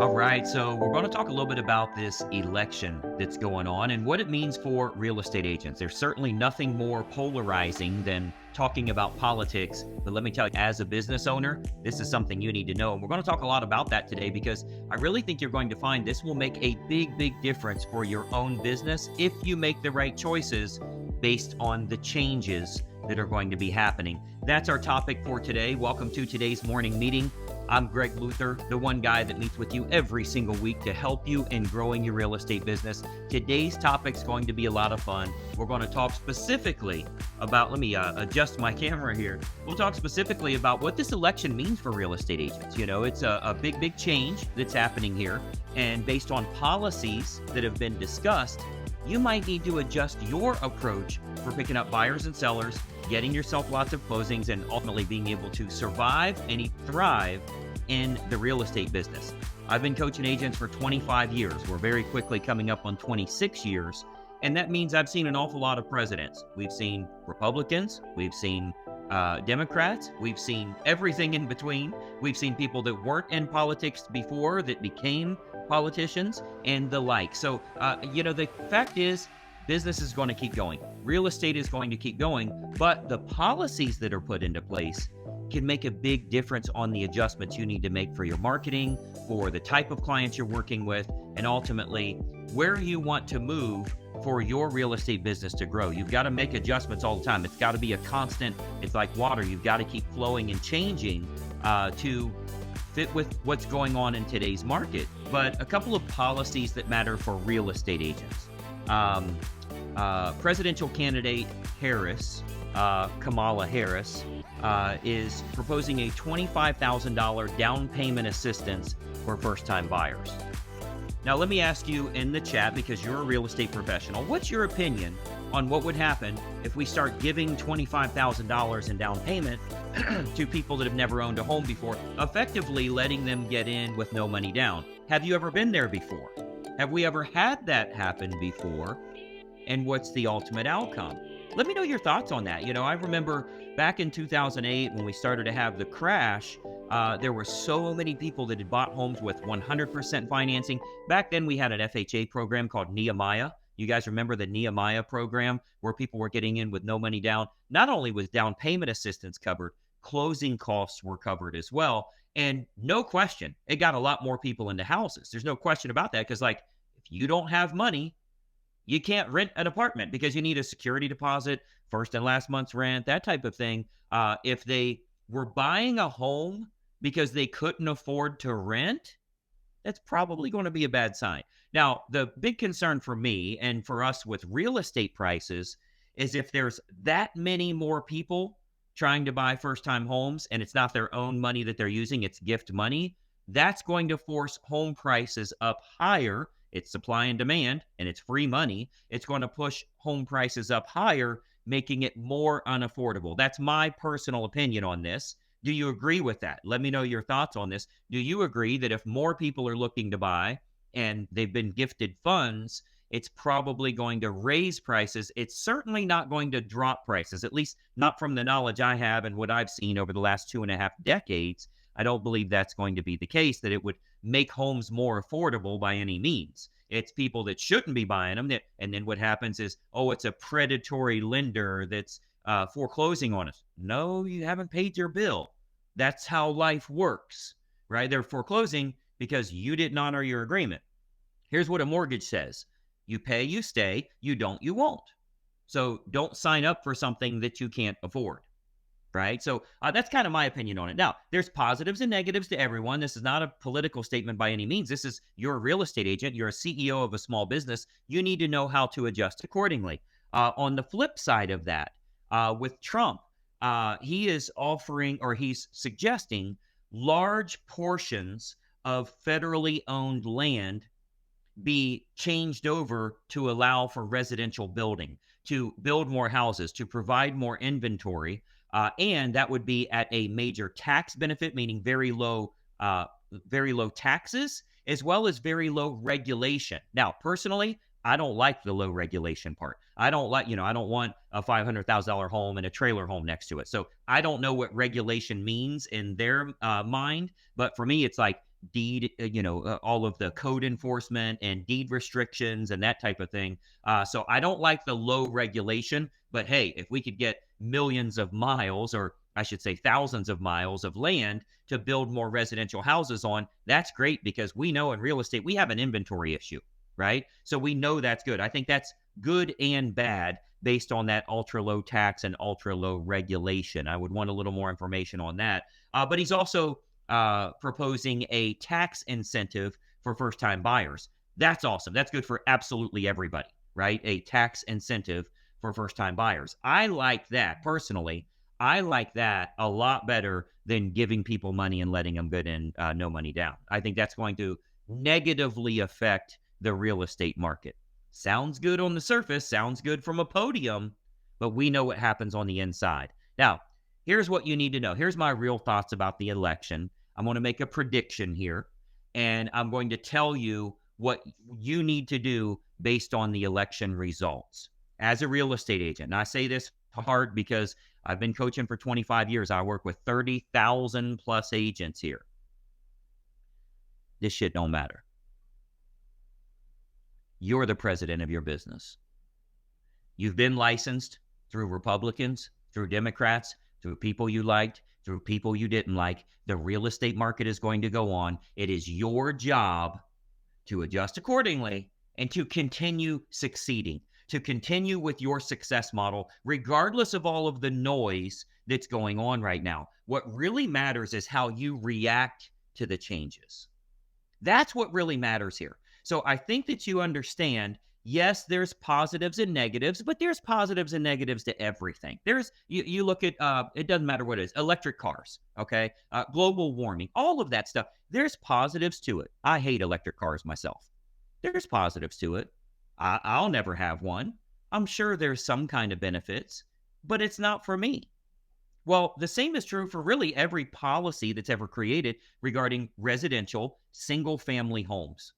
All right, so we're going to talk a little bit about this election that's going on and what it means for real estate agents. There's certainly nothing more polarizing than talking about politics, but let me tell you, as a business owner, this is something you need to know. And we're going to talk a lot about that today because I really think you're going to find this will make a big difference for your own business if you make the right choices based on the changes that are going to be happening. That's our topic for today. Welcome to today's morning meeting. I'm Greg Luther, the one guy that meets with you every single week to help you in growing your real estate business. Today's topic's going to be a lot of fun. We're going to talk specifically about, let me adjust my camera here. We'll talk specifically about what this election means for real estate agents. You know, it's a big change that's happening here. And based on policies that have been discussed, you might need to adjust your approach for picking up buyers and sellers, getting yourself lots of closings, and ultimately being able to survive and thrive in the real estate business. I've been coaching agents for 25 years. We're very quickly coming up on 26 years. And that means I've seen an awful lot of presidents. We've seen Republicans, we've seen Democrats, we've seen everything in between. We've seen people that weren't in politics before that became politicians and the like. So, the fact is, business is going to keep going. Real estate is going to keep going, but the policies that are put into place can make a big difference on the adjustments you need to make for your marketing, for the type of clients you're working with, and ultimately where you want to move for your real estate business to grow. You've got to make adjustments all the time. It's got to be a constant, it's like water. You've got to keep flowing and changing to fit with what's going on in today's market. But a couple of policies that matter for real estate agents. Presidential candidate Kamala Harris, is proposing a $25,000 down payment assistance for first-time buyers. Now, let me ask you in the chat, because you're a real estate professional, what's your opinion on what would happen if we start giving $25,000 in down payment to people that have never owned a home before, effectively letting them get in with no money down? Have you ever been there before? Have we ever had that happen before? And what's the ultimate outcome? Let me know your thoughts on that. I remember back in 2008 when we started to have the crash, there were so many people that had bought homes with 100% financing. Back then we had an FHA program called Nehemiah. You guys remember the Nehemiah program where people were getting in with no money down? Not only was down payment assistance covered, closing costs were covered as well. And no question, it got a lot more people into houses. There's no question about that, because if you don't have money, you can't rent an apartment because you need a security deposit, first and last month's rent, that type of thing. If they were buying a home because they couldn't afford to rent, that's probably going to be a bad sign. Now, the big concern for me and for us with real estate prices is if there's that many more people trying to buy first-time homes and it's not their own money that they're using, it's gift money, that's going to force home prices up higher. It's supply and demand, and it's free money. It's going to push home prices up higher, making it more unaffordable. That's my personal opinion on this. Do you agree with that? Let me know your thoughts on this. Do you agree that if more people are looking to buy and they've been gifted funds, it's probably going to raise prices? It's certainly not going to drop prices, at least not from the knowledge I have and what I've seen over the last 2.5 decades. I don't believe that's going to be the case, that it would make homes more affordable by any means. It's people that shouldn't be buying them. And then what happens is, it's a predatory lender that's foreclosing on us. No, you haven't paid your bill. That's how life works, right? They're foreclosing because you didn't honor your agreement. Here's what a mortgage says. You pay, you stay. You don't, you won't. So don't sign up for something that you can't afford. Right? So that's kind of my opinion on it. Now, there's positives and negatives to everyone. This is not a political statement by any means. This is, you're a real estate agent. You're a CEO of a small business. You need to know how to adjust accordingly. On the flip side of that, with Trump, he is offering, or he's suggesting, large portions of federally owned land be changed over to allow for residential building, to build more houses, to provide more inventory. And that would be at a major tax benefit, meaning very low taxes, as well as very low regulation. Now, personally, I don't like the low regulation part. I don't want a $500,000 home and a trailer home next to it. So I don't know what regulation means in their mind. But for me, it's like, deed, all of the code enforcement and deed restrictions and that type of thing. So I don't like the low regulation, but hey, if we could get millions of miles, or I should say thousands of miles of land to build more residential houses on, that's great, because we know in real estate, we have an inventory issue, right? So we know that's good. I think that's good and bad based on that ultra low tax and ultra low regulation. I would want a little more information on that. But he's also proposing a tax incentive for first time buyers. That's awesome. That's good for absolutely everybody, right? A tax incentive for first time buyers. I like that personally. I like that a lot better than giving people money and letting them get in no money down. I think that's going to negatively affect the real estate market. Sounds good on the surface, sounds good from a podium, but we know what happens on the inside. Now, here's what you need to know. Here's my real thoughts about the election. I'm going to make a prediction here, and I'm going to tell you what you need to do based on the election results as a real estate agent. And I say this hard because I've been coaching for 25 years. I work with 30,000 plus agents here. This shit don't matter. You're the president of your business. You've been licensed through Republicans, through Democrats, through people you liked, through people you didn't like. The real estate market is going to go on. It is your job to adjust accordingly and to continue succeeding, to continue with your success model, regardless of all of the noise that's going on right now. What really matters is how you react to the changes. That's what really matters here. So I think that you understand, yes, there's positives and negatives, but there's positives and negatives to everything. You look at, it doesn't matter what it is, electric cars, okay? Global warming, all of that stuff. There's positives to it. I hate electric cars myself. There's positives to it. I'll never have one. I'm sure there's some kind of benefits, but it's not for me. Well, the same is true for really every policy that's ever created regarding residential single-family homes.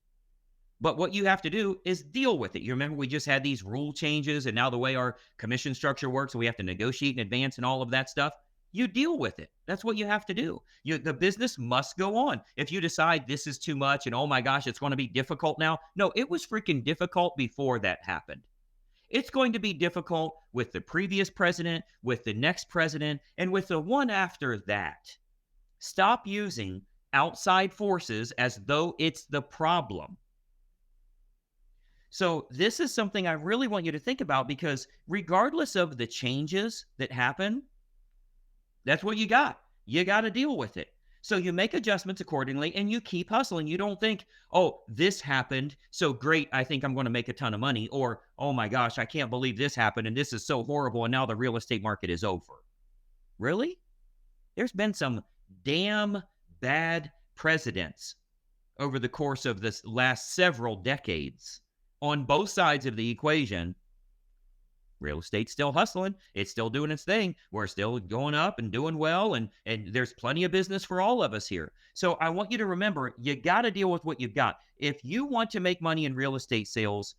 But what you have to do is deal with it. You remember we just had these rule changes, and now the way our commission structure works, we have to negotiate in advance and all of that stuff. You deal with it. That's what you have to do. The business must go on. If you decide this is too much and oh my gosh, it's going to be difficult now. No, it was freaking difficult before that happened. It's going to be difficult with the previous president, with the next president, and with the one after that. Stop using outside forces as though it's the problem. So this is something I really want you to think about, because regardless of the changes that happen, that's what you got. You got to deal with it. So you make adjustments accordingly and you keep hustling. You don't think, oh, this happened, so great, I think I'm going to make a ton of money. Or, oh my gosh, I can't believe this happened and this is so horrible and now the real estate market is over. Really? There's been some damn bad presidents over the course of this last several decades on both sides of the equation. Real estate's still hustling. It's still doing its thing. We're still going up and doing well, and there's plenty of business for all of us here. So I want you to remember, you got to deal with what you've got. If you want to make money in real estate sales,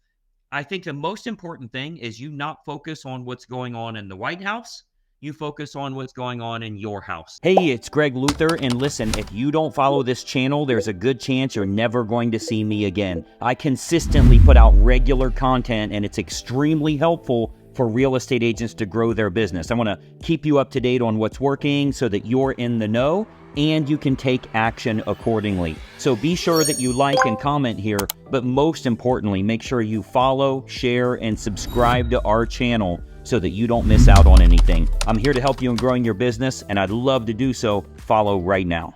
I think the most important thing is you not focus on what's going on in the White House. You focus on what's going on in your house. Hey, it's Greg Luther, and listen, if you don't follow this channel, there's a good chance you're never going to see me again. I consistently put out regular content, and it's extremely helpful for real estate agents to grow their business. I want to keep you up to date on what's working so that you're in the know and you can take action accordingly. So be sure that you like and comment here, but most importantly, make sure you follow, share, and subscribe to our channel so that you don't miss out on anything. I'm here to help you in growing your business, and I'd love to do so. Follow right now.